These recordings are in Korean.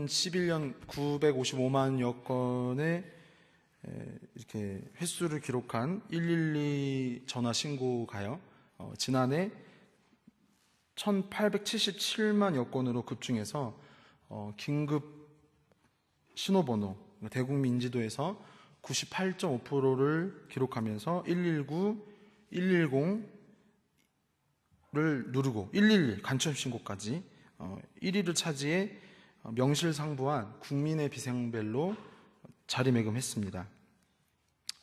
2011년 955만여 건의 이렇게 횟수를 기록한 112 전화 신고가요, 지난해 1877만여 건으로 급증해서 긴급 신호번호 대국민 인지도에서 98.5%를 기록하면서 119, 110를 누르고 111 간첩신고까지 1위를 차지해 명실상부한 국민의 비상벨로 자리매김했습니다.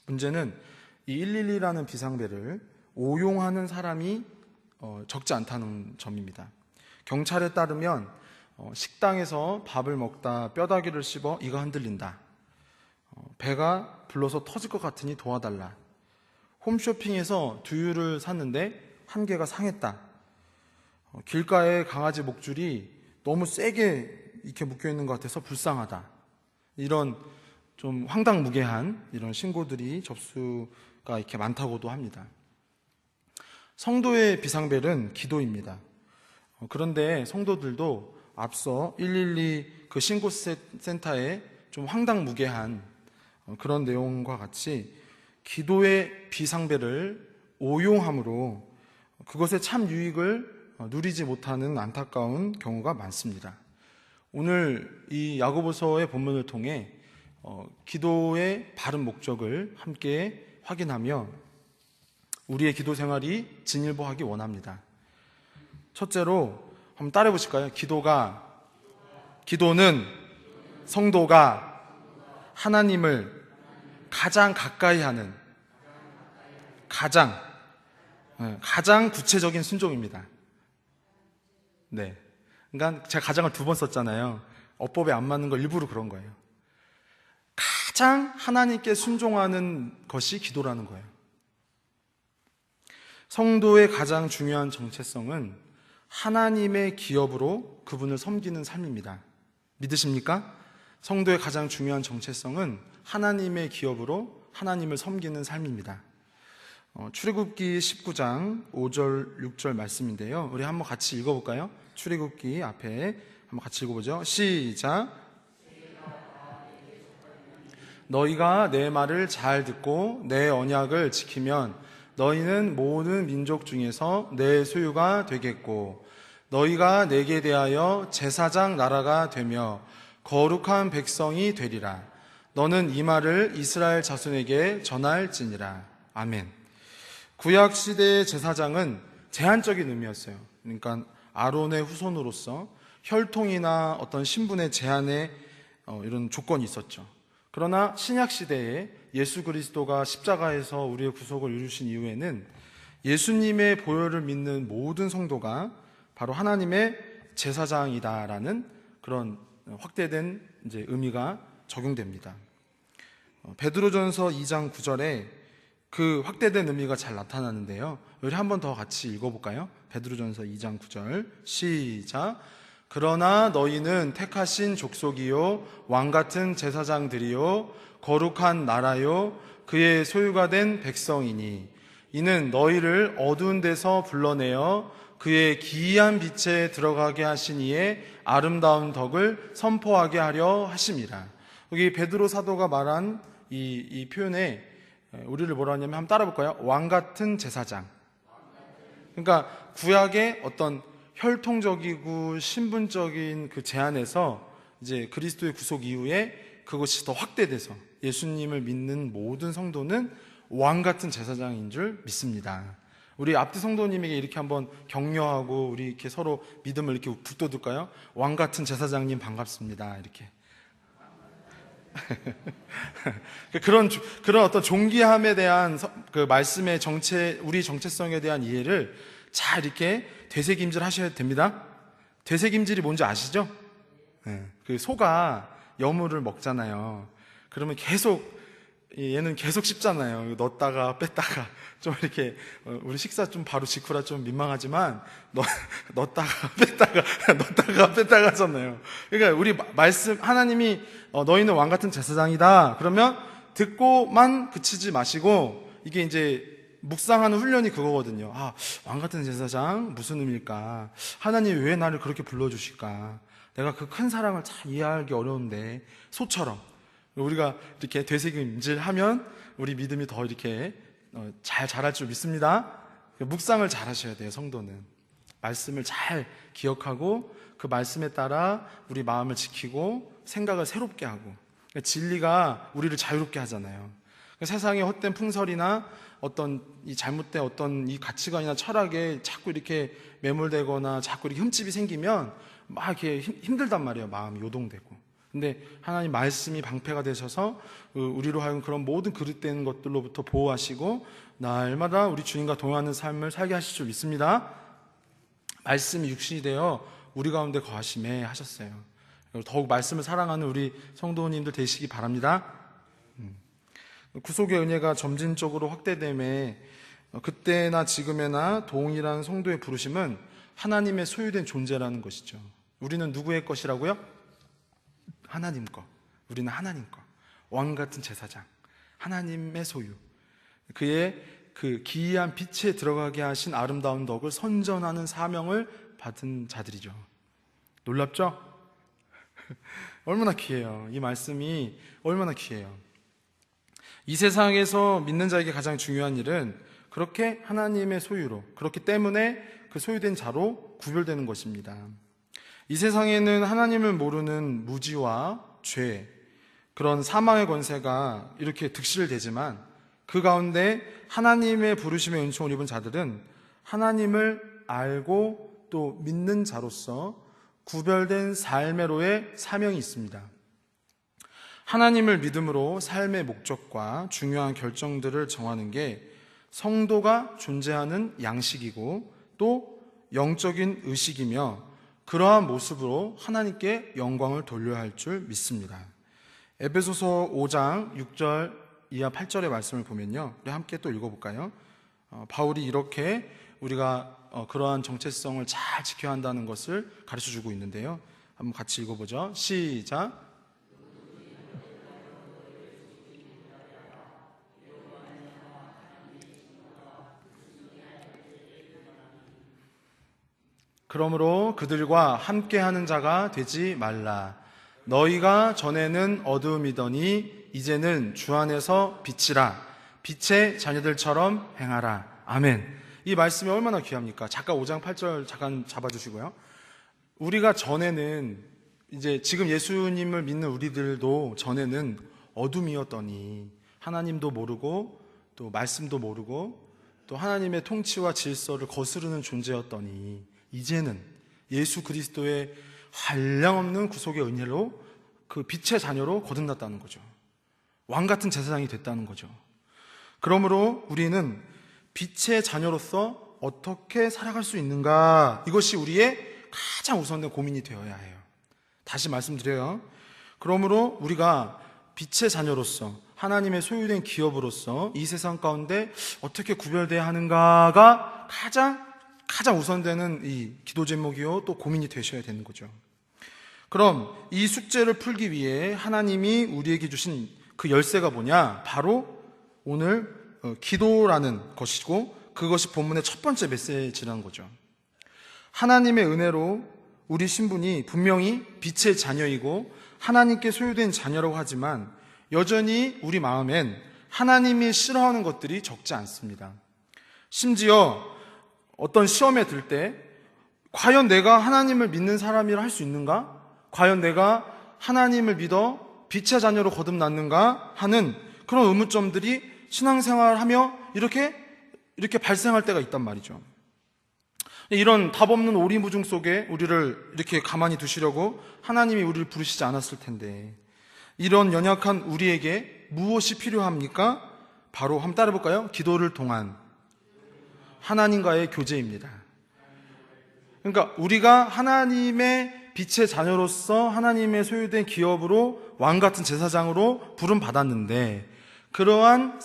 문제는 이 112라는 비상벨을 오용하는 사람이 적지 않다는 점입니다. 경찰에 따르면 식당에서 밥을 먹다 뼈다귀를 씹어 이가 흔들린다, 배가 불러서 터질 것 같으니 도와달라, 홈쇼핑에서 두유를 샀는데 한 개가 상했다, 길가에 강아지 목줄이 너무 세게 이렇게 묶여있는 것 같아서 불쌍하다, 이런 좀 황당무계한 이런 신고들이 접수가 이렇게 많다고도 합니다. 성도의 비상벨은 기도입니다. 그런데 성도들도 앞서 112 그 신고센터에 좀 황당무계한 그런 내용과 같이 기도의 비상벨을 오용함으로 그것의 참 유익을 누리지 못하는 안타까운 경우가 많습니다. 오늘 이 야고보서의 본문을 통해 기도의 바른 목적을 함께 확인하며 우리의 기도 생활이 진일보하기 원합니다. 첫째로 한번 따라해 보실까요? 기도는 성도가 하나님을 가장 가까이 하는 가장 구체적인 순종입니다. 네. 그러니까 제가 가장을 2번 썼잖아요. 어법에 안 맞는 걸 일부러 그런 거예요. 가장 하나님께 순종하는 것이 기도라는 거예요. 성도의 가장 중요한 정체성은 하나님의 기업으로 그분을 섬기는 삶입니다. 믿으십니까? 성도의 가장 중요한 정체성은 하나님의 기업으로 하나님을 섬기는 삶입니다. 출애굽기 19장 5절 6절 말씀인데요, 우리 한번 같이 읽어볼까요? 출애굽기 앞에 한번 같이 읽어보죠. 시작. 너희가 내 말을 잘 듣고 내 언약을 지키면 너희는 모든 민족 중에서 내 소유가 되겠고 너희가 내게 대하여 제사장 나라가 되며 거룩한 백성이 되리라. 너는 이 말을 이스라엘 자손에게 전할지니라. 아멘. 구약 시대의 제사장은 제한적인 의미였어요. 그러니까 아론의 후손으로서 혈통이나 어떤 신분의 제한에 이런 조건이 있었죠. 그러나 신약 시대에 예수 그리스도가 십자가에서 우리의 구속을 이루신 이후에는 예수님의 보혈을 믿는 모든 성도가 바로 하나님의 제사장이다라는 그런 확대된 이제 의미가 적용됩니다. 베드로전서 2장 9절에 그 확대된 의미가 잘 나타나는데요, 우리 한 번 더 같이 읽어볼까요? 베드로전서 2장 9절 시작. 그러나 너희는 택하신 족속이요 왕같은 제사장들이요 거룩한 나라요 그의 소유가 된 백성이니 이는 너희를 어두운 데서 불러내어 그의 기이한 빛에 들어가게 하신 이의 아름다운 덕을 선포하게 하려 하심이라. 여기 베드로 사도가 말한 이 표현에 우리를 뭐라 하냐면 한번 따라 볼까요? 왕같은 제사장. 그러니까 구약의 어떤 혈통적이고 신분적인 그 제한에서 이제 그리스도의 구속 이후에 그것이 더 확대돼서 예수님을 믿는 모든 성도는 왕같은 제사장인 줄 믿습니다. 우리 앞뒤 성도님에게 이렇게 한번 격려하고 우리 이렇게 서로 믿음을 이렇게 북돋을까요? 왕같은 제사장님 반갑습니다. 이렇게. 그런 어떤 존귀함에 대한 그 말씀의 우리 정체성에 대한 이해를 잘 이렇게 되새김질 하셔야 됩니다. 되새김질이 뭔지 아시죠? 네. 그 소가 여물을 먹잖아요. 그러면 얘는 계속 씹잖아요. 넣었다가 뺐다가 좀 이렇게 우리 식사 좀 바로 직후라 좀 민망하지만 넣었다가 뺐다가 하잖아요. 그러니까 우리 말씀 하나님이 너희는 왕 같은 제사장이다. 그러면 듣고만 그치지 마시고 이게 이제 묵상하는 훈련이 그거거든요. 왕 같은 제사장 무슨 의미일까? 하나님 왜 나를 그렇게 불러주실까? 내가 그 큰 사랑을 잘 이해하기 어려운데 소처럼 우리가 이렇게 되새김질하면 우리 믿음이 더 이렇게 잘 자랄 줄 믿습니다. 묵상을 잘 하셔야 돼요. 성도는 말씀을 잘 기억하고 그 말씀에 따라 우리 마음을 지키고 생각을 새롭게 하고, 진리가 우리를 자유롭게 하잖아요. 세상의 헛된 풍설이나 어떤 이 잘못된 어떤 이 가치관이나 철학에 자꾸 이렇게 매몰되거나 자꾸 이렇게 흠집이 생기면 막 이렇게 힘들단 말이에요. 마음이 요동되고. 근데 하나님 말씀이 방패가 되셔서 우리로 하여금 그런 모든 그릇된 것들로부터 보호하시고 날마다 우리 주님과 동행하는 삶을 살게 하실 줄 믿습니다. 말씀이 육신이 되어 우리 가운데 거하심에 하셨어요. 더욱 말씀을 사랑하는 우리 성도님들 되시기 바랍니다. 구속의 은혜가 점진적으로 확대됨에 그때나 지금에나 동일한 성도의 부르심은 하나님의 소유된 존재라는 것이죠. 우리는 누구의 것이라고요? 하나님 것. 우리는 하나님 것. 왕 같은 제사장. 하나님의 소유. 그의 그 기이한 빛에 들어가게 하신 아름다운 덕을 선전하는 사명을 받은 자들이죠. 놀랍죠? 얼마나 귀해요. 이 말씀이 얼마나 귀해요. 이 세상에서 믿는 자에게 가장 중요한 일은 그렇게 하나님의 소유로, 그렇기 때문에 그 소유된 자로 구별되는 것입니다. 이 세상에는 하나님을 모르는 무지와 죄, 그런 사망의 권세가 이렇게 득실되지만 그 가운데 하나님의 부르심의 은총을 입은 자들은 하나님을 알고 또 믿는 자로서 구별된 삶의로의 사명이 있습니다. 하나님을 믿음으로 삶의 목적과 중요한 결정들을 정하는 게 성도가 존재하는 양식이고 또 영적인 의식이며 그러한 모습으로 하나님께 영광을 돌려야 할 줄 믿습니다. 에베소서 5장 6절 이하 8절의 말씀을 보면요, 우리 함께 또 읽어볼까요? 바울이 이렇게 우리가 그러한 정체성을 잘 지켜야 한다는 것을 가르쳐주고 있는데요, 한번 같이 읽어보죠. 시작. 그러므로 그들과 함께하는 자가 되지 말라. 너희가 전에는 어두움이더니 이제는 주 안에서 빛이라. 빛의 자녀들처럼 행하라. 아멘. 이 말씀이 얼마나 귀합니까? 잠깐 5장 8절 잠깐 잡아주시고요. 우리가 전에는, 이제 지금 예수님을 믿는 우리들도 전에는 어둠이었더니 하나님도 모르고 또 말씀도 모르고 또 하나님의 통치와 질서를 거스르는 존재였더니 이제는 예수 그리스도의 한량없는 구속의 은혜로 그 빛의 자녀로 거듭났다는 거죠. 왕 같은 제사장이 됐다는 거죠. 그러므로 우리는 빛의 자녀로서 어떻게 살아갈 수 있는가, 이것이 우리의 가장 우선된 고민이 되어야 해요. 다시 말씀드려요. 그러므로 우리가 빛의 자녀로서 하나님의 소유된 기업으로서 이 세상 가운데 어떻게 구별돼야 하는가가 가장 우선되는 이 기도 제목이요 또 고민이 되셔야 되는 거죠. 그럼 이 숙제를 풀기 위해 하나님이 우리에게 주신 그 열쇠가 뭐냐? 바로 오늘 기도라는 것이고 그것이 본문의 첫 번째 메시지라는 거죠. 하나님의 은혜로 우리 신분이 분명히 빛의 자녀이고 하나님께 소유된 자녀라고 하지만 여전히 우리 마음엔 하나님이 싫어하는 것들이 적지 않습니다. 심지어 어떤 시험에 들 때 과연 내가 하나님을 믿는 사람이라 할 수 있는가? 과연 내가 하나님을 믿어 빛의 자녀로 거듭났는가? 하는 그런 의문점들이 신앙생활하며 이렇게 발생할 때가 있단 말이죠. 이런 답 없는 오리무중 속에 우리를 이렇게 가만히 두시려고 하나님이 우리를 부르시지 않았을 텐데, 이런 연약한 우리에게 무엇이 필요합니까? 바로 한번 따라해볼까요? 기도를 통한 하나님과의 교제입니다. 그러니까 우리가 하나님의 빛의 자녀로서 하나님의 소유된 기업으로 왕같은 제사장으로 부름받았는데 그러한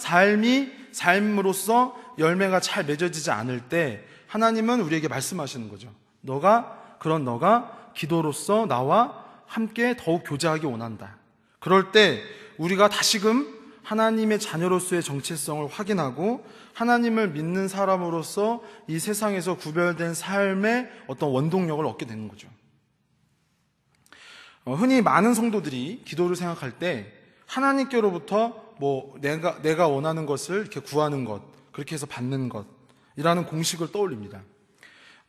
삶으로서 열매가 잘 맺어지지 않을 때 하나님은 우리에게 말씀하시는 거죠. 너가 기도로서 나와 함께 더욱 교제하기 원한다. 그럴 때 우리가 다시금 하나님의 자녀로서의 정체성을 확인하고 하나님을 믿는 사람으로서 이 세상에서 구별된 삶의 어떤 원동력을 얻게 되는 거죠. 흔히 많은 성도들이 기도를 생각할 때 하나님께로부터 내가 원하는 것을 이렇게 구하는 것, 그렇게 해서 받는 것이라는 공식을 떠올립니다.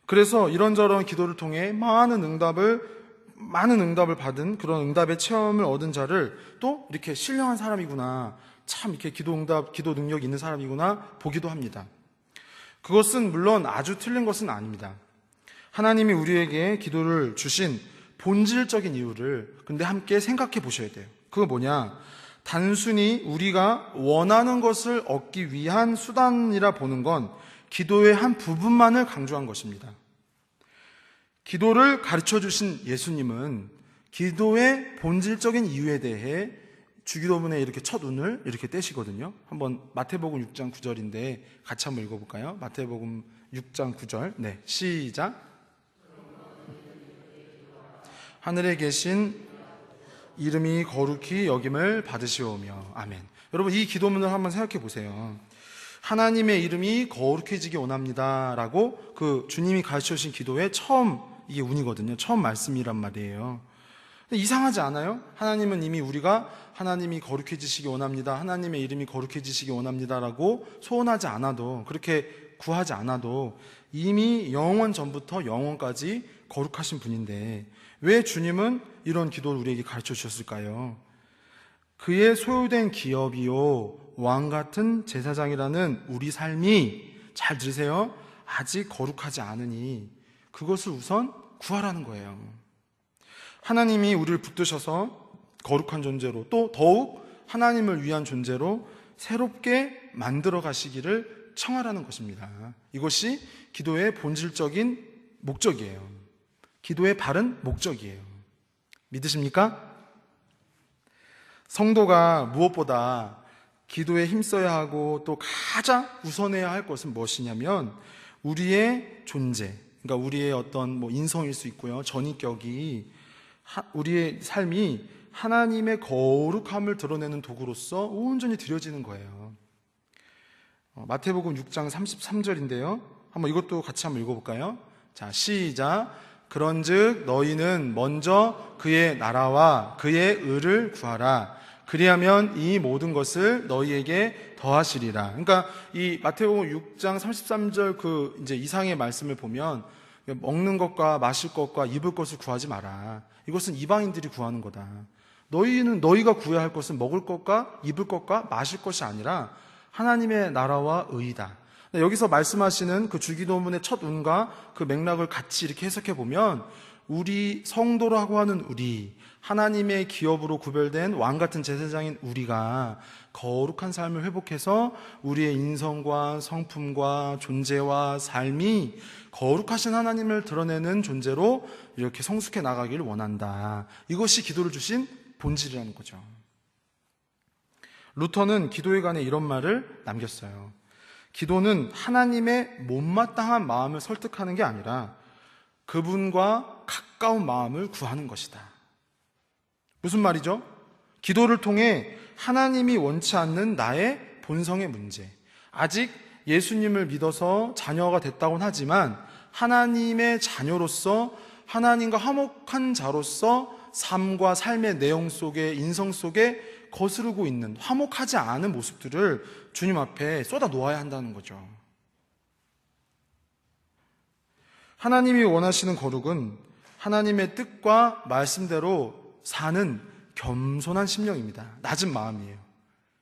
그래서 이런저런 기도를 통해 많은 응답을 받은 그런 응답의 체험을 얻은 자를 또 이렇게 신령한 사람이구나, 참 이렇게 기도 능력이 있는 사람이구나 보기도 합니다. 그것은 물론 아주 틀린 것은 아닙니다. 하나님이 우리에게 기도를 주신 본질적인 이유를 근데 함께 생각해 보셔야 돼요. 그거 뭐냐? 단순히 우리가 원하는 것을 얻기 위한 수단이라 보는 건 기도의 한 부분만을 강조한 것입니다. 기도를 가르쳐 주신 예수님은 기도의 본질적인 이유에 대해 주기도문에 이렇게 첫 운을 이렇게 떼시거든요. 한번 마태복음 6장 9절인데 같이 한번 읽어볼까요? 마태복음 6장 9절. 네, 시작. 하늘에 계신 이름이 거룩히 여김을 받으시오며. 아멘. 여러분, 이 기도문을 한번 생각해 보세요. 하나님의 이름이 거룩해지기 원합니다 라고 그 주님이 가르쳐 주신 기도의 처음 이게 운이거든요. 처음 말씀이란 말이에요. 근데 이상하지 않아요? 하나님은 이미 우리가 하나님이 거룩해지시기 원합니다, 하나님의 이름이 거룩해지시기 원합니다 라고 소원하지 않아도, 그렇게 구하지 않아도 이미 영원 전부터 영원까지 거룩하신 분인데 왜 주님은 이런 기도를 우리에게 가르쳐 주셨을까요? 그의 소유된 기업이요 왕같은 제사장이라는 우리 삶이, 잘 들으세요, 아직 거룩하지 않으니 그것을 우선 구하라는 거예요. 하나님이 우리를 붙드셔서 거룩한 존재로, 또 더욱 하나님을 위한 존재로 새롭게 만들어 가시기를 청하라는 것입니다. 이것이 기도의 본질적인 목적이에요. 기도의 바른 목적이에요. 믿으십니까? 성도가 무엇보다 기도에 힘써야 하고 또 가장 우선해야 할 것은 무엇이냐면 우리의 존재, 그러니까 우리의 어떤 인성일 수 있고요, 전인격이 우리의 삶이 하나님의 거룩함을 드러내는 도구로서 온전히 드려지는 거예요. 마태복음 6장 33절인데요. 한번 이것도 같이 한번 읽어볼까요? 자, 시작. 그런즉 너희는 먼저 그의 나라와 그의 의를 구하라. 그리하면 이 모든 것을 너희에게 더하시리라. 그러니까 이 마태복음 6장 33절 그 이제 이상의 말씀을 보면 먹는 것과 마실 것과 입을 것을 구하지 마라. 이것은 이방인들이 구하는 거다. 너희가 구해야 할 것은 먹을 것과 입을 것과 마실 것이 아니라 하나님의 나라와 의이다. 여기서 말씀하시는 그 주기도문의 첫 운과 그 맥락을 같이 이렇게 해석해 보면 우리 성도라고 하는 우리, 하나님의 기업으로 구별된 왕같은 제사장인 우리가 거룩한 삶을 회복해서 우리의 인성과 성품과 존재와 삶이 거룩하신 하나님을 드러내는 존재로 이렇게 성숙해 나가기를 원한다. 이것이 기도를 주신 본질이라는 거죠. 루터는 기도에 관해 이런 말을 남겼어요. 기도는 하나님의 못마땅한 마음을 설득하는 게 아니라 그분과 가까운 마음을 구하는 것이다. 무슨 말이죠? 기도를 통해 하나님이 원치 않는 나의 본성의 문제, 아직 예수님을 믿어서 자녀가 됐다고는 하지만 하나님의 자녀로서 하나님과 화목한 자로서 삶과 삶의 내용 속에, 인성 속에 거스르고 있는 화목하지 않은 모습들을 주님 앞에 쏟아 놓아야 한다는 거죠. 하나님이 원하시는 거룩은 하나님의 뜻과 말씀대로 사는 겸손한 심령입니다. 낮은 마음이에요.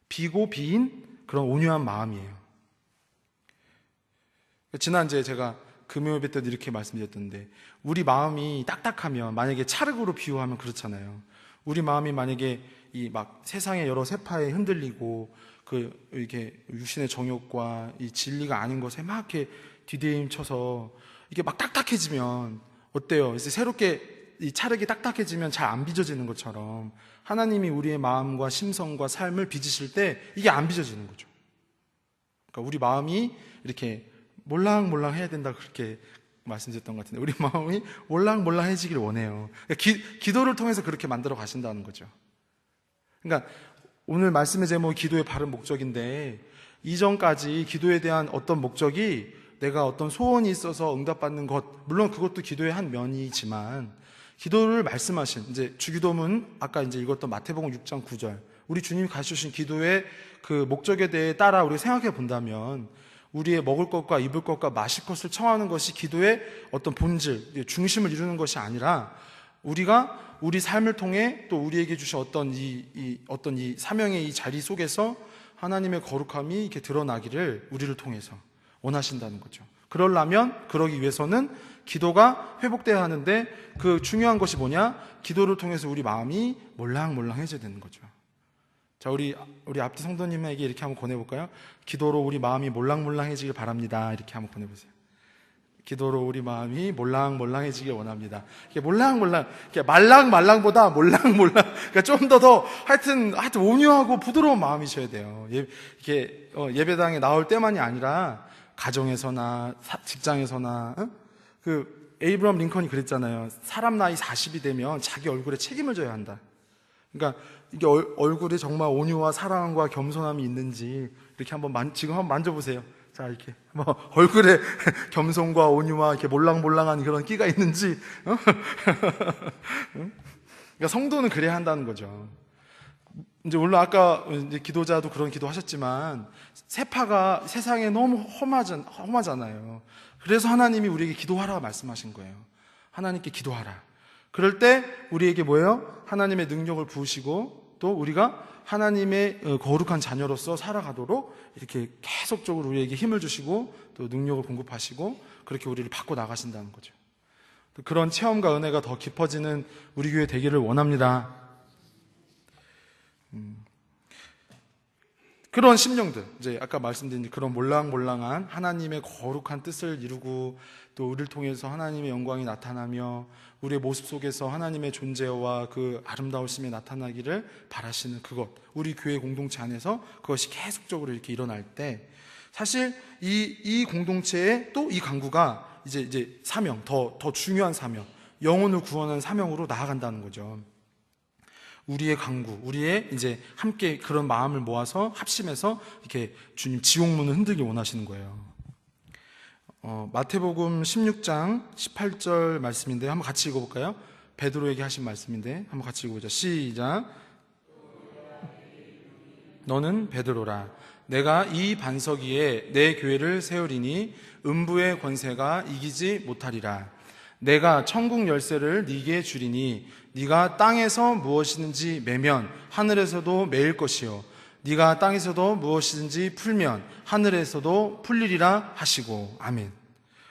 비고 비인 그런 온유한 마음이에요. 지난주에 제가 금요일 때도 이렇게 말씀드렸던데, 우리 마음이 딱딱하면, 만약에 찰흙으로 비유하면 그렇잖아요. 우리 마음이 만약에 이 막 세상의 여러 세파에 흔들리고 이렇게 육신의 정욕과 이 진리가 아닌 것에 막 이렇게 뒤대임쳐서 이게 막 딱딱해지면 어때요? 이제 새롭게 이 찰흙이 딱딱해지면 잘 안 빚어지는 것처럼 하나님이 우리의 마음과 심성과 삶을 빚으실 때 이게 안 빚어지는 거죠. 그러니까 우리 마음이 이렇게 몰랑몰랑 해야 된다, 그렇게 말씀드렸던 것 같은데 우리 마음이 몰랑몰랑해지길 원해요. 기도를 통해서 그렇게 만들어 가신다는 거죠. 그러니까 오늘 말씀의 제목이 기도의 바른 목적인데, 이전까지 기도에 대한 어떤 목적이 내가 어떤 소원이 있어서 응답받는 것, 물론 그것도 기도의 한 면이지만 기도를 말씀하신 이제 주기도문 아까 이제 읽었던 마태복음 6장 9절 우리 주님이 가르쳐주신 기도의 그 목적에 대해 따라 우리가 생각해 본다면 우리의 먹을 것과 입을 것과 마실 것을 청하는 것이 기도의 어떤 본질, 중심을 이루는 것이 아니라 우리가 우리 삶을 통해 또 우리에게 주신 어떤 이 사명의 이 자리 속에서 하나님의 거룩함이 이렇게 드러나기를 우리를 통해서 원하신다는 거죠. 그러기 위해서는 기도가 회복돼야 하는데 그 중요한 것이 뭐냐? 기도를 통해서 우리 마음이 몰랑몰랑해져야 되는 거죠. 자, 우리 앞뒤 성도님에게 이렇게 한번 권해볼까요? 기도로 우리 마음이 몰랑몰랑해지길 바랍니다. 이렇게 한번 권해보세요. 기도로 우리 마음이 몰랑몰랑해지길 원합니다. 이게 몰랑몰랑, 이게 말랑말랑보다 몰랑몰랑, 그러니까 좀 더 하여튼 온유하고 부드러운 마음이셔야 돼요. 이게 예배당에 나올 때만이 아니라 가정에서나 직장에서나 그 에이브럼 링컨이 그랬잖아요. 사람 나이 40이 되면 자기 얼굴에 책임을 져야 한다. 그러니까 이게 얼굴에 정말 온유와 사랑과 겸손함이 있는지 이렇게 지금 한번 만져보세요. 자, 이렇게 얼굴에 겸손과 온유와 이렇게 몰랑몰랑한 그런 끼가 있는지. 그러니까 성도는 그래야 한다는 거죠. 이제 물론 아까 이제 기도자도 그런 기도하셨지만 세파가 세상에 너무 험하잖아요. 그래서 하나님이 우리에게 기도하라 말씀하신 거예요. 하나님께 기도하라. 그럴 때 우리에게 뭐예요? 하나님의 능력을 부으시고 또 우리가 하나님의 거룩한 자녀로서 살아가도록 이렇게 계속적으로 우리에게 힘을 주시고 또 능력을 공급하시고 그렇게 우리를 바꿔 나가신다는 거죠. 그런 체험과 은혜가 더 깊어지는 우리 교회 되기를 원합니다. 그런 심령들, 이제 아까 말씀드린 그런 몰랑몰랑한 하나님의 거룩한 뜻을 이루고 또 우리를 통해서 하나님의 영광이 나타나며 우리의 모습 속에서 하나님의 존재와 그 아름다우심이 나타나기를 바라시는 그것, 우리 교회 공동체 안에서 그것이 계속적으로 이렇게 일어날 때 사실 이 공동체의 또 이 강구가 이제 사명, 더 중요한 사명, 영혼을 구원하는 사명으로 나아간다는 거죠. 우리의 강구, 우리의 이제 함께 그런 마음을 모아서 합심해서 이렇게 주님 지옥문을 흔들기 원하시는 거예요. 마태복음 16장 18절 말씀인데 한번 같이 읽어볼까요? 베드로에게 하신 말씀인데 한번 같이 읽어보자. 시작. 너는 베드로라. 내가 이 반석 위에 내 교회를 세우리니 음부의 권세가 이기지 못하리라. 내가 천국 열쇠를 네게 주리니 네가 땅에서 무엇이든지 매면 하늘에서도 매일 것이요 네가 땅에서도 무엇이든지 풀면 하늘에서도 풀리리라 하시고. 아멘.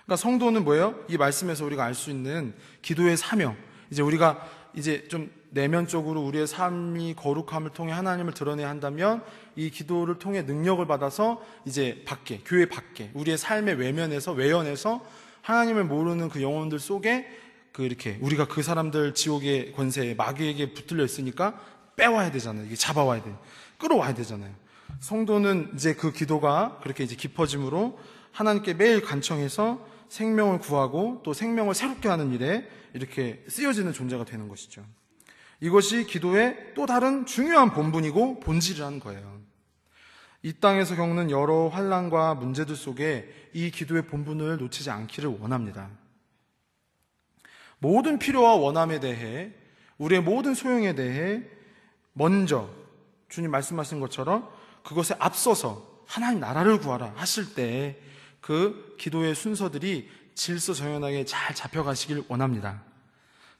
그러니까 성도는 뭐예요? 이 말씀에서 우리가 알 수 있는 기도의 사명, 이제 우리가 이제 좀 내면적으로 우리의 삶이 거룩함을 통해 하나님을 드러내야 한다면 이 기도를 통해 능력을 받아서 이제 밖에, 교회 밖에, 우리의 삶의 외연에서 하나님을 모르는 그 영혼들 속에 이렇게 우리가 그 사람들 지옥의 권세에 마귀에게 붙들려 있으니까 빼와야 되잖아요. 이게 잡아와야 돼. 끌어와야 되잖아요. 성도는 이제 그 기도가 그렇게 이제 깊어짐으로 하나님께 매일 간청해서 생명을 구하고 또 생명을 새롭게 하는 일에 이렇게 쓰여지는 존재가 되는 것이죠. 이것이 기도의 또 다른 중요한 본분이고 본질이라는 거예요. 이 땅에서 겪는 여러 환난과 문제들 속에 이 기도의 본분을 놓치지 않기를 원합니다. 모든 필요와 원함에 대해, 우리의 모든 소용에 대해 먼저 주님 말씀하신 것처럼 그것에 앞서서 하나님 나라를 구하라 하실 때 그 기도의 순서들이 질서정연하게 잘 잡혀가시길 원합니다.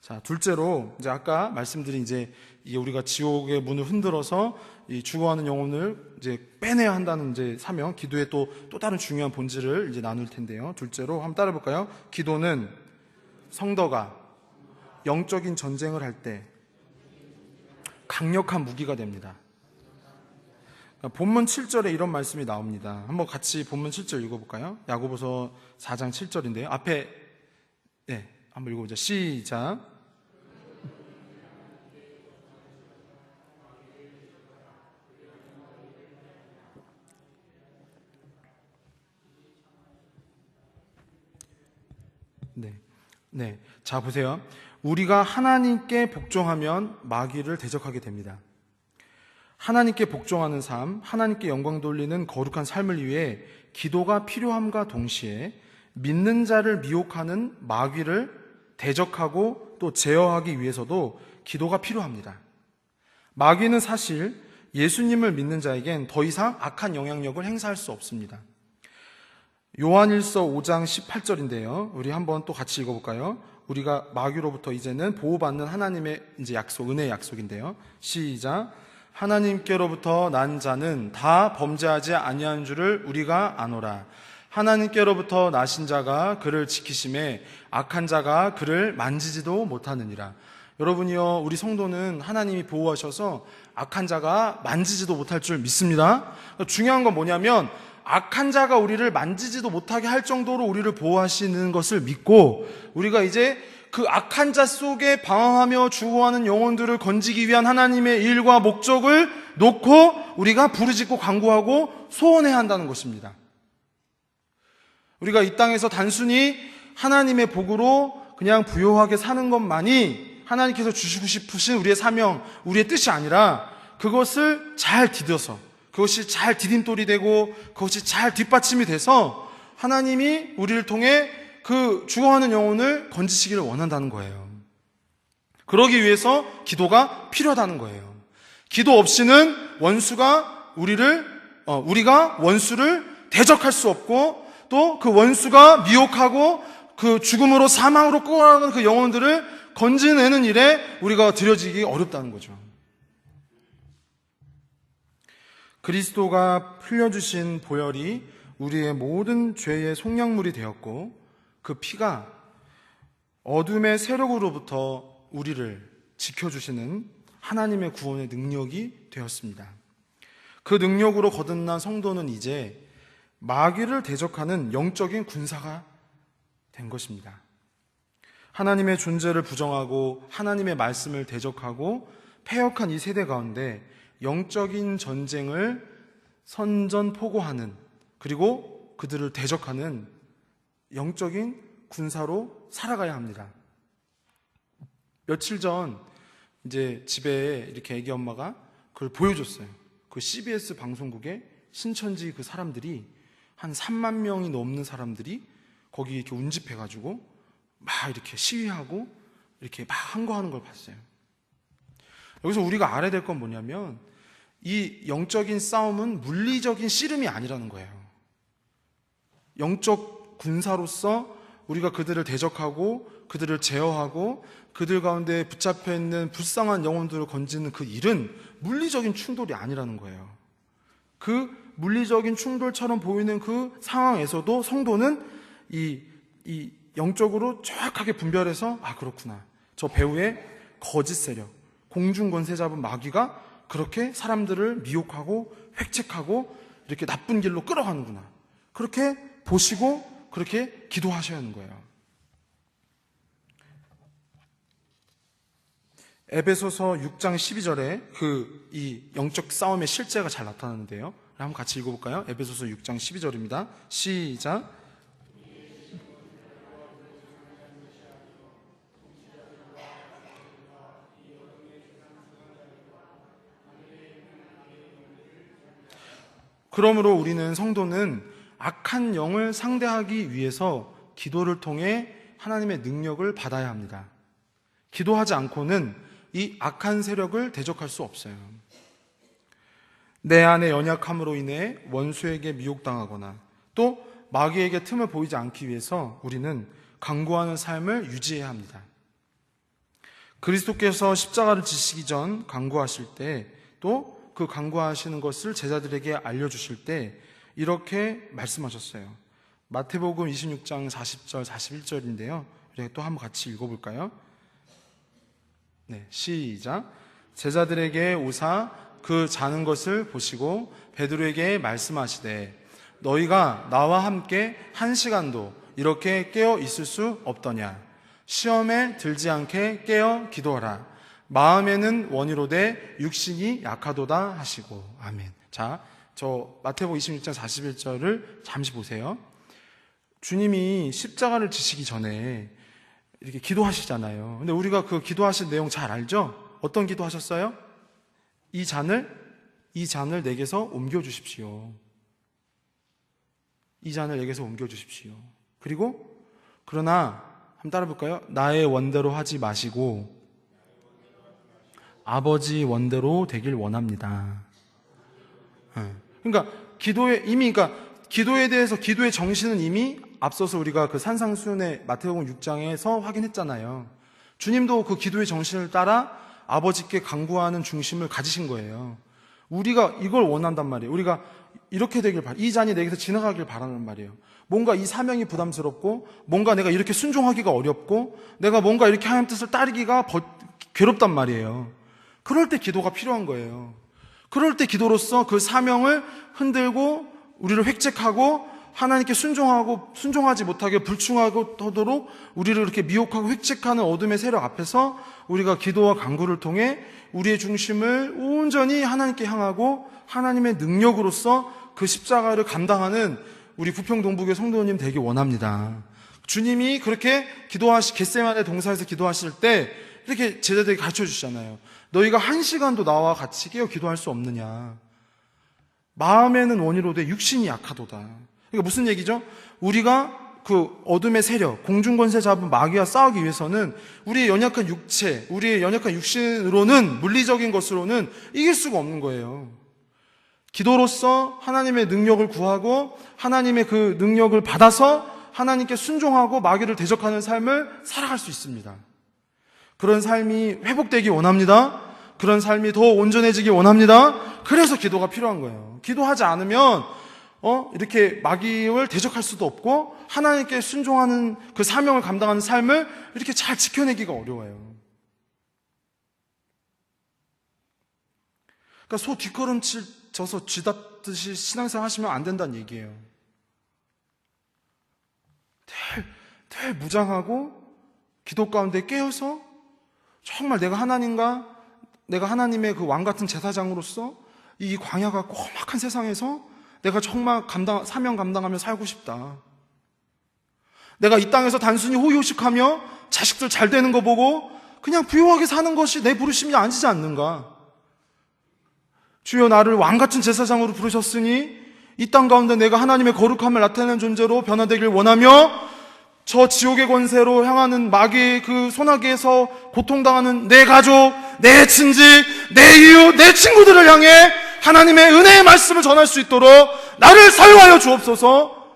자, 둘째로 이제 아까 말씀드린 이제 우리가 지옥의 문을 흔들어서 이 죽어가는 영혼을 이제 빼내야 한다는 이제 사명, 기도의 또 다른 중요한 본질을 이제 나눌 텐데요. 둘째로 한번 따라볼까요? 기도는 성도가 영적인 전쟁을 할 때 강력한 무기가 됩니다. 본문 7절에 이런 말씀이 나옵니다. 한번 같이 본문 7절 읽어볼까요? 야고보서 4장 7절인데요. 앞에 한번 읽어보자. 시작. 네. 자, 보세요. 우리가 하나님께 복종하면 마귀를 대적하게 됩니다. 하나님께 복종하는 삶, 하나님께 영광 돌리는 거룩한 삶을 위해 기도가 필요함과 동시에 믿는 자를 미혹하는 마귀를 대적하고 또 제어하기 위해서도 기도가 필요합니다. 마귀는 사실 예수님을 믿는 자에겐 더 이상 악한 영향력을 행사할 수 없습니다. 요한일서 5장 18절인데요. 우리 한번 또 같이 읽어볼까요? 우리가 마귀로부터 이제는 보호받는 하나님의 이제 약속, 은혜의 약속인데요. 시작. 하나님께로부터 난 자는 다 범죄하지 아니한 줄을 우리가 아노라. 하나님께로부터 나신 자가 그를 지키심에 악한 자가 그를 만지지도 못하느니라. 여러분이요, 우리 성도는 하나님이 보호하셔서 악한 자가 만지지도 못할 줄 믿습니다. 중요한 건 뭐냐면 악한 자가 우리를 만지지도 못하게 할 정도로 우리를 보호하시는 것을 믿고, 우리가 이제 그 악한 자 속에 방황하며 죽어가는 영혼들을 건지기 위한 하나님의 일과 목적을 놓고 우리가 부르짖고 간구하고 소원해야 한다는 것입니다. 우리가 이 땅에서 단순히 하나님의 복으로 그냥 부요하게 사는 것만이 하나님께서 주시고 싶으신 우리의 사명, 우리의 뜻이 아니라 그것을 잘 디뎌서, 그것이 잘 디딤돌이 되고 그것이 잘 뒷받침이 돼서 하나님이 우리를 통해 그 죽어가는 영혼을 건지시기를 원한다는 거예요. 그러기 위해서 기도가 필요하다는 거예요. 기도 없이는 우리가 원수를 대적할 수 없고, 또 그 원수가 미혹하고 그 죽음으로 사망으로 끌어가는 그 영혼들을 건지내는 일에 우리가 들여지기 어렵다는 거죠. 그리스도가 흘려주신 보혈이 우리의 모든 죄의 속량물이 되었고, 그 피가 어둠의 세력으로부터 우리를 지켜주시는 하나님의 구원의 능력이 되었습니다. 그 능력으로 거듭난 성도는 이제 마귀를 대적하는 영적인 군사가 된 것입니다. 하나님의 존재를 부정하고 하나님의 말씀을 대적하고 패역한 이 세대 가운데 영적인 전쟁을 선전포고하는, 그리고 그들을 대적하는 영적인 군사로 살아가야 합니다. 며칠 전 이제 집에 이렇게 애기 엄마가 그걸 보여줬어요. 그 CBS 방송국에 신천지 그 사람들이 한 3만 명이 넘는 사람들이 거기 이렇게 운집해가지고 막 이렇게 시위하고 이렇게 막 항거하는 걸 봤어요. 여기서 우리가 알아야 될 건 뭐냐면 이 영적인 싸움은 물리적인 씨름이 아니라는 거예요. 영적 군사로서 우리가 그들을 대적하고 그들을 제어하고 그들 가운데 붙잡혀 있는 불쌍한 영혼들을 건지는 그 일은 물리적인 충돌이 아니라는 거예요. 그 물리적인 충돌처럼 보이는 그 상황에서도 성도는 이 영적으로 정확하게 분별해서, 아, 그렇구나, 저 배후의 거짓 세력, 공중 권세 잡은 마귀가 그렇게 사람들을 미혹하고 획책하고 이렇게 나쁜 길로 끌어가는구나, 그렇게 보시고 그렇게 기도하셔야 하는 거예요. 에베소서 6장 12절에 이 영적 싸움의 실제가 잘 나타나는데요. 한번 같이 읽어볼까요? 에베소서 6장 12절입니다. 시작. 그러므로 우리는, 성도는 악한 영을 상대하기 위해서 기도를 통해 하나님의 능력을 받아야 합니다. 기도하지 않고는 이 악한 세력을 대적할 수 없어요. 내 안의 연약함으로 인해 원수에게 미혹당하거나 또 마귀에게 틈을 보이지 않기 위해서 우리는 간구하는 삶을 유지해야 합니다. 그리스도께서 십자가를 지시기 전 간구하실 때, 또 그 간구하시는 것을 제자들에게 알려주실 때 이렇게 말씀하셨어요. 마태복음 26장 40절 41절인데요. 우리 또 한번 같이 읽어볼까요? 네, 시작. 제자들에게 오사 그 자는 것을 보시고 베드로에게 말씀하시되, 너희가 나와 함께 1시간도 이렇게 깨어 있을 수 없더냐. 시험에 들지 않게 깨어 기도하라. 마음에는 원이로되 육신이 약하도다 하시고. 아멘. 자, 저 마태복음 26장 41절을 잠시 보세요. 주님이 십자가를 지시기 전에 이렇게 기도하시잖아요. 근데 우리가 그 기도하신 내용 잘 알죠? 어떤 기도하셨어요? 이 잔을 내게서 옮겨주십시오. 이 잔을 내게서 옮겨주십시오. 그리고 그러나 한번 따라 볼까요? 나의 원대로 하지 마시고 아버지 원대로 되길 원합니다. 그러니까 기도에 대해서 기도의 정신은 이미 앞서서 우리가 그 산상수훈의 마태복음 6장에서 확인했잖아요. 주님도 그 기도의 정신을 따라 아버지께 간구하는 중심을 가지신 거예요. 우리가 이걸 원한단 말이에요. 우리가 이렇게 되길 이 잔이 내게서 지나가길 바라는 말이에요. 뭔가 이 사명이 부담스럽고, 뭔가 내가 이렇게 순종하기가 어렵고, 내가 뭔가 이렇게 하나님 뜻을 따르기가 괴롭단 말이에요. 그럴 때 기도가 필요한 거예요. 그럴 때 기도로서 그 사명을 흔들고 우리를 획책하고 하나님께 순종하지 못하게 불충하도록 우리를 이렇게 미혹하고 획책하는 어둠의 세력 앞에서 우리가 기도와 간구를 통해 우리의 중심을 온전히 하나님께 향하고 하나님의 능력으로서 그 십자가를 감당하는 우리 부평동북의 성도님 되기 원합니다. 주님이 그렇게 겟세마네 동산에서 기도하실 때 이렇게 제자들에게 가르쳐 주시잖아요. 너희가 1시간도 나와 같이 깨어 기도할 수 없느냐. 마음에는 원이로되 육신이 약하도다. 그러니까 무슨 얘기죠? 우리가 그 어둠의 세력, 공중권세 잡은 마귀와 싸우기 위해서는 우리의 연약한 육체, 우리의 연약한 육신으로는, 물리적인 것으로는 이길 수가 없는 거예요. 기도로서 하나님의 능력을 구하고 하나님의 그 능력을 받아서 하나님께 순종하고 마귀를 대적하는 삶을 살아갈 수 있습니다. 그런 삶이 회복되기 원합니다. 그런 삶이 더 온전해지기 원합니다. 그래서 기도가 필요한 거예요. 기도하지 않으면 이렇게 마귀를 대적할 수도 없고 하나님께 순종하는 그 사명을 감당하는 삶을 이렇게 잘 지켜내기가 어려워요. 그러니까 소 뒷걸음질 져서 쥐잡듯이 신앙생활 하시면 안 된다는 얘기예요. 늘 무장하고 기도 가운데 깨어서 정말 내가 하나님의 그 왕 같은 제사장으로서 이 광야가 험악한 세상에서 내가 정말 사명 감당하며 살고 싶다. 내가 이 땅에서 단순히 호의호식하며 자식들 잘 되는 거 보고 그냥 부유하게 사는 것이 내 부르심이 아니지 않는가. 주여 나를 왕같은 제사장으로 부르셨으니 이 땅 가운데 내가 하나님의 거룩함을 나타내는 존재로 변화되길 원하며 저 지옥의 권세로 향하는 마귀의 그 소나기에서 고통당하는 내 가족, 내 친지, 내 이웃, 내 친구들을 향해 하나님의 은혜의 말씀을 전할 수 있도록 나를 사용하여 주옵소서.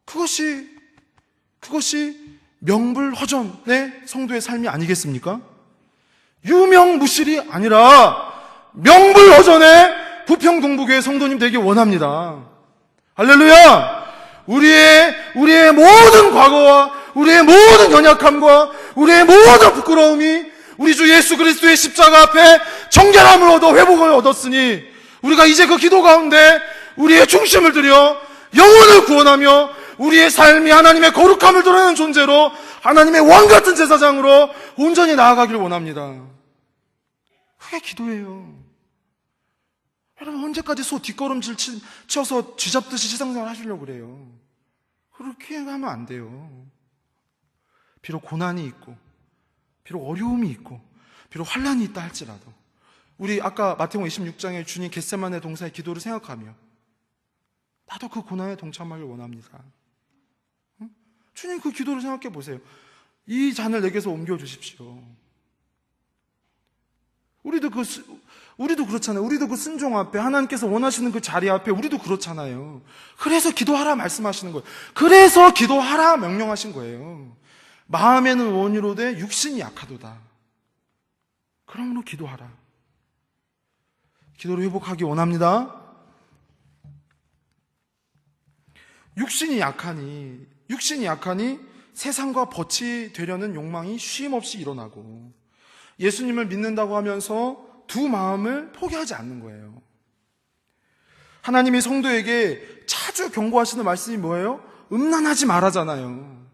그것이 명불허전의 성도의 삶이 아니겠습니까? 유명무실이 아니라 명불허전의 부평동북교회 성도님 되기 원합니다. 할렐루야! 우리의 모든 과거와 우리의 모든 연약함과 우리의 모든 부끄러움이 우리 주 예수 그리스도의 십자가 앞에 정결함을 얻어 회복을 얻었으니 우리가 이제 그 기도 가운데 우리의 중심을 들여 영혼을 구원하며 우리의 삶이 하나님의 거룩함을 드러내는 존재로 하나님의 왕같은 제사장으로 온전히 나아가길 원합니다. 그게 기도예요. 여러분 언제까지 소 뒷걸음질 쳐서 쥐잡듯이 세상생활 하시려고 그래요? 그렇게 하면 안 돼요. 비록 고난이 있고 비록 어려움이 있고 비록 환난이 있다 할지라도 우리 아까 마태복음 26장에 주님 겟세마네 동산의 기도를 생각하며 나도 그 고난에 동참하길 원합니다. 응? 주님 그 기도를 생각해 보세요. 이 잔을 내게서 옮겨주십시오. 우리도 그렇잖아요. 우리도 그 순종 앞에 하나님께서 원하시는 그 자리 앞에 우리도 그렇잖아요. 그래서 기도하라 말씀하시는 거예요. 그래서 기도하라 명령하신 거예요. 마음에는 원이로되 육신이 약하도다. 그러므로 기도하라. 기도를 회복하기 원합니다. 육신이 약하니 세상과 벗이 되려는 욕망이 쉼없이 일어나고 예수님을 믿는다고 하면서 두 마음을 포기하지 않는 거예요. 하나님이 성도에게 자주 경고하시는 말씀이 뭐예요? 음란하지 말하잖아요.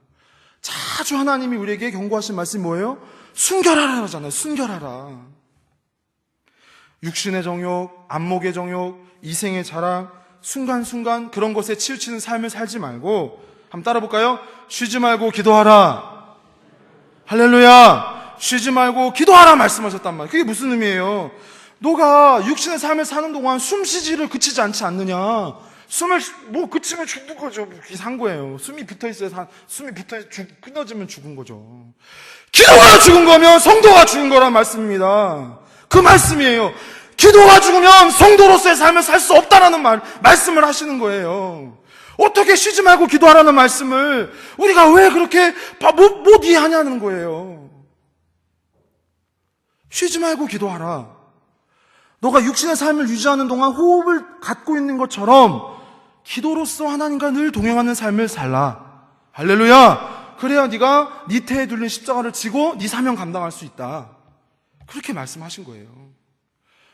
자주 하나님이 우리에게 경고하시는 말씀이 뭐예요? 순결하라 하잖아요. 순결하라. 육신의 정욕, 안목의 정욕, 이생의 자랑, 순간순간 그런 것에 치우치는 삶을 살지 말고 한번 따라 볼까요? 쉬지 말고 기도하라. 할렐루야. 쉬지 말고 기도하라 말씀하셨단 말이에요. 그게 무슨 의미예요? 너가 육신의 삶을 사는 동안 숨쉬지를 그치지 않지 않느냐? 숨을 뭐 그치면 죽는 거죠. 산 거예요. 숨이 붙어있어요. 숨이 끊어지면 죽은 거죠. 기도가 죽은 거면 성도가 죽은 거란 말씀입니다. 그 말씀이에요. 기도가 죽으면 성도로서의 삶을 살 수 없다라는 말씀을 하시는 거예요. 어떻게 쉬지 말고 기도하라는 말씀을 우리가 왜 그렇게 못 이해하냐는 거예요. 쉬지 말고 기도하라. 너가 육신의 삶을 유지하는 동안 호흡을 갖고 있는 것처럼 기도로서 하나님과 늘 동행하는 삶을 살라. 할렐루야. 그래야 네가 네 태에 둘린 십자가를 지고 네 사명 감당할 수 있다. 그렇게 말씀하신 거예요.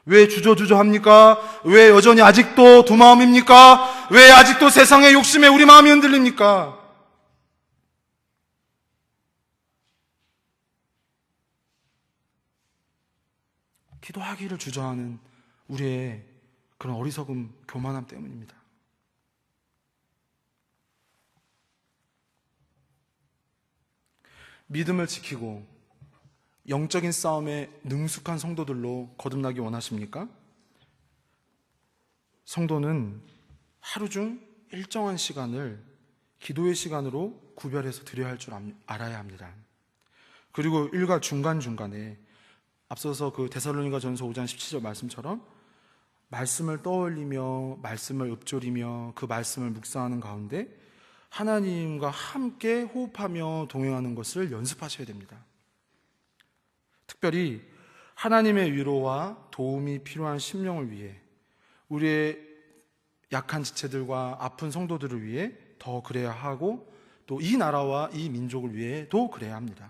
왜 주저주저 합니까? 왜 여전히 아직도 두 마음입니까? 왜 아직도 세상의 욕심에 우리 마음이 흔들립니까? 기도하기를 주저하는 우리의 그런 어리석음, 교만함 때문입니다. 믿음을 지키고 영적인 싸움에 능숙한 성도들로 거듭나기 원하십니까? 성도는 하루 중 일정한 시간을 기도의 시간으로 구별해서 드려야 할 줄 알아야 합니다. 그리고 일과 중간중간에 앞서서 그 데살로니가 전서 5장 17절 말씀처럼 말씀을 떠올리며 말씀을 읊조리며 그 말씀을 묵상하는 가운데 하나님과 함께 호흡하며 동행하는 것을 연습하셔야 됩니다. 특별히 하나님의 위로와 도움이 필요한 심령을 위해 우리의 약한 지체들과 아픈 성도들을 위해 더 그래야 하고 또 이 나라와 이 민족을 위해도 그래야 합니다.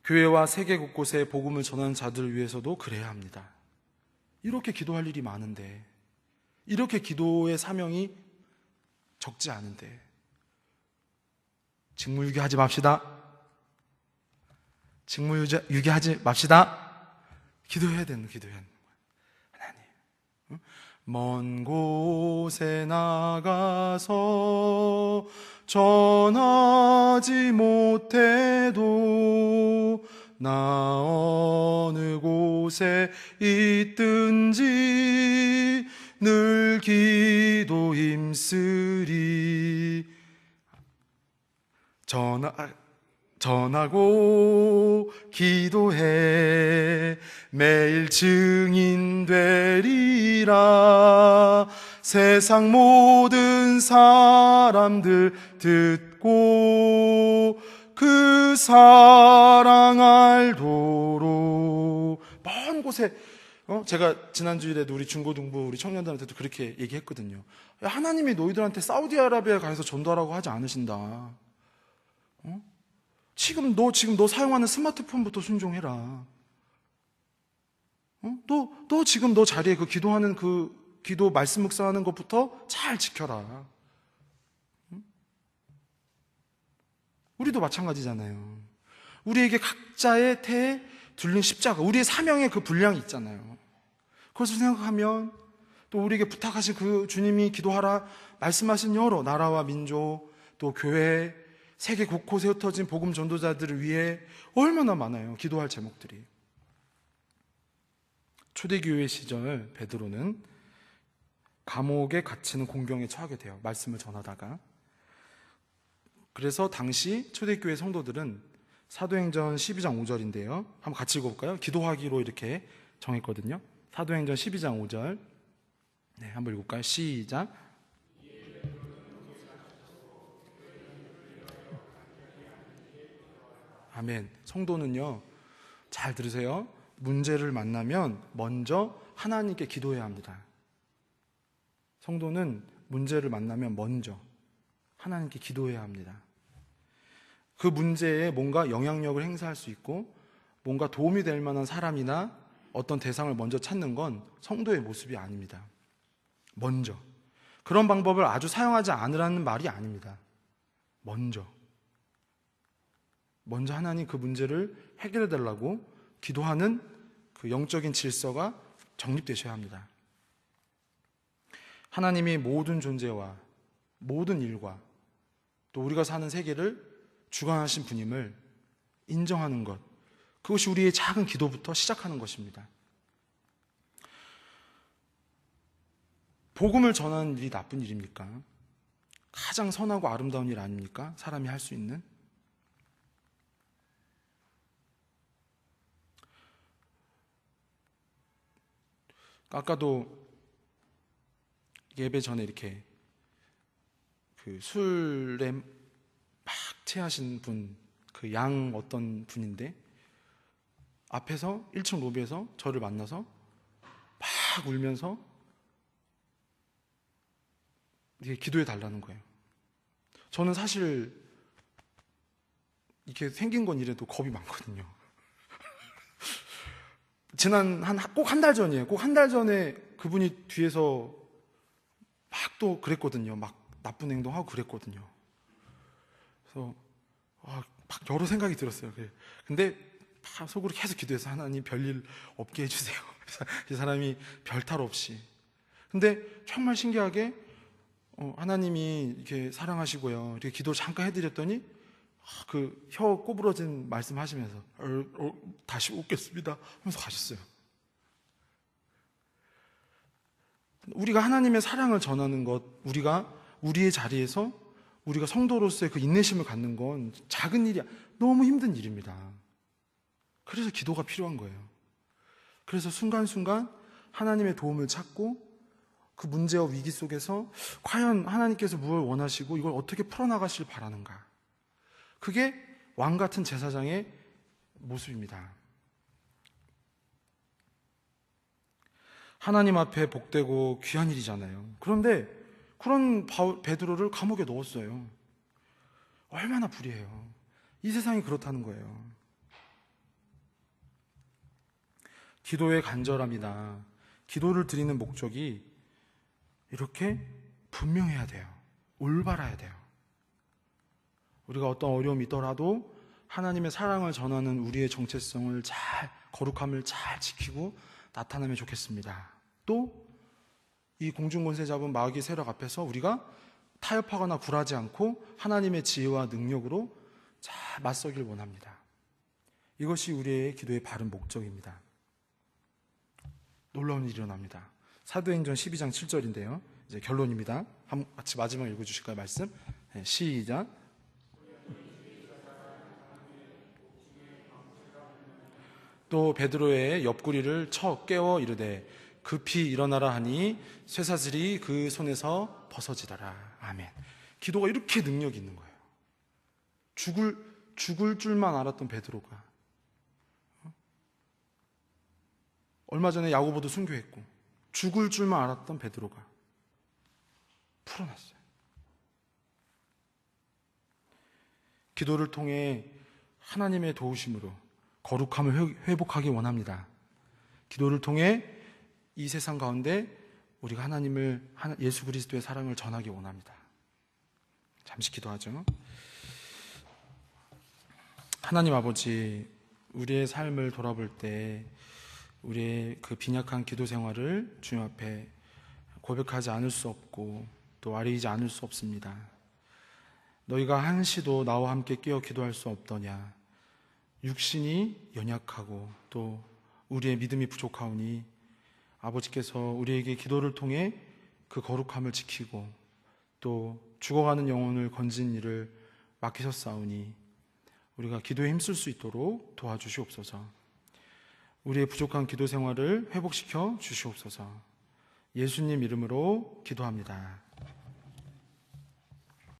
교회와 세계 곳곳에 복음을 전하는 자들을 위해서도 그래야 합니다. 이렇게 기도할 일이 많은데, 이렇게 기도의 사명이 적지 않은데 직무유기하지 맙시다. 직무유기하지 맙시다. 기도해야 되는 거예요. 하나님, 먼 곳에 나가서 전하지 못해도 나 어느 곳에 있든지 늘 기도 힘쓰리. 전하고 기도해 매일 증인 되리라. 세상 모든 사람들 듣고 그 사랑 알도록. 먼 곳에 제가 지난주일에도 우리 중고등부 우리 청년들한테도 그렇게 얘기했거든요. 하나님이 너희들한테 사우디아라비아에 가서 전도하라고 하지 않으신다. 지금 너 사용하는 스마트폰부터 순종해라. 너 지금 너 자리에 그 기도하는 그 기도 말씀 묵상하는 것부터 잘 지켜라. 우리도 마찬가지잖아요. 우리에게 각자의 태에 둘린 십자가, 우리의 사명의 그 분량이 있잖아요. 그것을 생각하면 또 우리에게 부탁하신 그 주님이 기도하라 말씀하신 여러 나라와 민족 또 교회 세계 곳곳에 흩어진 복음 전도자들을 위해 얼마나 많아요. 기도할 제목들이. 초대교회 시절 베드로는 감옥에 갇히는 공경에 처하게 돼요. 말씀을 전하다가. 그래서 당시 초대교회 성도들은 사도행전 12장 5절인데요. 한번 같이 읽어볼까요? 기도하기로 이렇게 정했거든요. 사도행전 12장 5절. 네, 한번 읽을까요? 시작. 아멘. 성도는요, 잘 들으세요. 문제를 만나면 먼저 하나님께 기도해야 합니다. 성도는 문제를 만나면 먼저 하나님께 기도해야 합니다. 그 문제에 뭔가 영향력을 행사할 수 있고 뭔가 도움이 될 만한 사람이나 어떤 대상을 먼저 찾는 건 성도의 모습이 아닙니다. 먼저. 그런 방법을 아주 사용하지 않으라는 말이 아닙니다. 먼저 하나님 그 문제를 해결해 달라고 기도하는 그 영적인 질서가 정립되셔야 합니다. 하나님이 모든 존재와 모든 일과 또 우리가 사는 세계를 주관하신 분임을 인정하는 것, 그것이 우리의 작은 기도부터 시작하는 것입니다. 복음을 전하는 일이 나쁜 일입니까? 가장 선하고 아름다운 일 아닙니까? 사람이 할 수 있는? 아까도 예배 전에 이렇게 그 술에 막 체하신 분, 그 양 어떤 분인데 앞에서 1층 로비에서 저를 만나서 막 울면서 이게 기도해 달라는 거예요. 저는 사실 이렇게 생긴 건 이래도 겁이 많거든요. 지난 꼭 한 달 전이에요. 꼭 한 달 전에 그분이 뒤에서 막 또 그랬거든요. 막 나쁜 행동하고 그랬거든요. 그래서 막 여러 생각이 들었어요. 근데 속으로 계속 기도해서 하나님 별일 없게 해주세요. 이 사람이 별탈 없이. 근데 정말 신기하게 하나님이 이렇게 사랑하시고요. 이렇게 기도를 잠깐 해드렸더니 그 혀 꼬부러진 말씀하시면서 다시 웃겠습니다 하면서 가셨어요. 우리가 하나님의 사랑을 전하는 것, 우리가 우리의 자리에서 우리가 성도로서의 그 인내심을 갖는 건 작은 일이 너무 힘든 일입니다. 그래서 기도가 필요한 거예요. 그래서 순간순간 하나님의 도움을 찾고 그 문제와 위기 속에서 과연 하나님께서 무엇을 원하시고 이걸 어떻게 풀어나가시길 바라는가. 그게 왕 같은 제사장의 모습입니다. 하나님 앞에 복되고 귀한 일이잖아요. 그런데 그런 베드로를 감옥에 넣었어요. 얼마나 불의해요. 이 세상이 그렇다는 거예요. 기도의 간절함이나 기도를 드리는 목적이 이렇게 분명해야 돼요. 올바라야 돼요. 우리가 어떤 어려움이 있더라도 하나님의 사랑을 전하는 우리의 정체성을 거룩함을 잘 지키고 나타나면 좋겠습니다. 또 이 공중권세 잡은 마귀 세력 앞에서 우리가 타협하거나 굴하지 않고 하나님의 지혜와 능력으로 잘 맞서길 원합니다. 이것이 우리의 기도의 바른 목적입니다. 놀라운 일이 일어납니다. 사도행전 12장 7절인데요. 이제 결론입니다. 같이 마지막 읽어주실까요? 말씀? 네, 시작. 또 베드로의 옆구리를 쳐 깨워 이르되 급히 일어나라 하니 쇠사슬이 그 손에서 벗어지더라. 아멘. 기도가 이렇게 능력이 있는 거예요. 죽을 줄만 알았던 베드로가 얼마 전에 야고보도 순교했고 죽을 줄만 알았던 베드로가 풀어났어요. 기도를 통해 하나님의 도우심으로 거룩함을 회복하기 원합니다. 기도를 통해 이 세상 가운데 우리가 예수 그리스도의 사랑을 전하기 원합니다. 잠시 기도하죠. 하나님 아버지, 우리의 삶을 돌아볼 때 우리의 그 빈약한 기도 생활을 주님 앞에 고백하지 않을 수 없고 또 아뢰이지 않을 수 없습니다. 너희가 한시도 나와 함께 끼어 기도할 수 없더냐. 육신이 연약하고 또 우리의 믿음이 부족하오니 아버지께서 우리에게 기도를 통해 그 거룩함을 지키고 또 죽어가는 영혼을 건진 일을 맡기셨사오니 우리가 기도에 힘쓸 수 있도록 도와주시옵소서. 우리의 부족한 기도 생활을 회복시켜 주시옵소서. 예수님 이름으로 기도합니다.